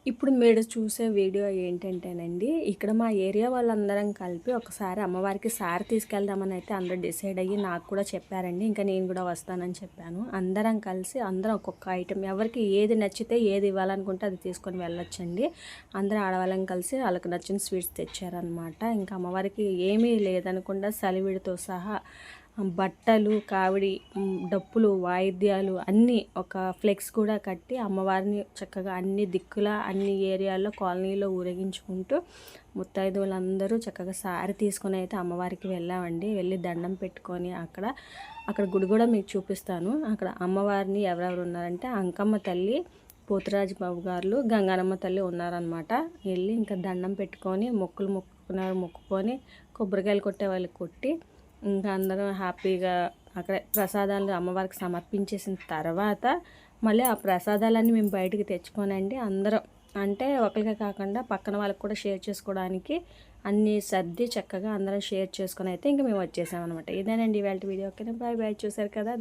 ఇప్పుడు మీరు చూసే వీడియో ఏంటంటేనండి, ఇక్కడ మా ఏరియా వాళ్ళందరం కలిపి ఒకసారి అమ్మవారికి సారి తీసుకెళ్దామని అయితే అందరూ డిసైడ్ అయ్యి నాకు కూడా చెప్పారండి. ఇంకా నేను కూడా వస్తానని చెప్పాను. అందరం కలిసి అందరం ఒక్కొక్క ఐటెం ఎవరికి ఏది నచ్చితే ఏది ఇవ్వాలనుకుంటే అది తీసుకొని వెళ్ళొచ్చండి. అందరూ ఆడవాళ్ళం కలిసి వాళ్ళకి నచ్చిన స్వీట్స్ తెచ్చారనమాట. ఇంకా అమ్మవారికి ఏమీ లేదనకుండా సలివిడితో సహా బట్టలు, కావిడి, డప్పులు, వాయిద్యాలు అన్నీ ఒక ఫ్లెక్స్ కూడా కట్టి అమ్మవారిని చక్కగా అన్ని దిక్కుల అన్ని ఏరియాల్లో కాలనీలో ఊరేగించుకుంటూ ముత్తైదువులందరూ చక్కగా సారి తీసుకొని అయితే అమ్మవారికి వెళ్ళామండి. వెళ్ళి దండం పెట్టుకొని అక్కడ గుడి కూడా మీకు చూపిస్తాను. అక్కడ అమ్మవారిని ఎవరెవరు ఉన్నారంటే అంకమ్మ తల్లి, పోతురాజు బాబు గారు, గంగానమ్మ తల్లి ఉన్నారనమాట. వెళ్ళి ఇంకా దండం పెట్టుకొని మొక్కుకొని కొబ్బరికాయలు కొట్టే వాళ్ళకి కొట్టి ఇంకా అందరం హ్యాపీగా అక్కడ ప్రసాదాలు అమ్మవారికి సమర్పించేసిన తర్వాత మళ్ళీ ఆ ప్రసాదాలన్నీ మేము బయటికి తెచ్చుకోనండి అందరం అంటే ఒకరికే కాకుండా పక్కన వాళ్ళకి కూడా షేర్ చేసుకోవడానికి అన్నీ సర్ది చక్కగా అందరం షేర్ చేసుకొని అయితే ఇంకా మేము వచ్చేసామన్నమాట. ఇదేనండి ఇవాళ వీడియో. ఓకేనా, బాయ్ బాయ్. చూసారు కదా.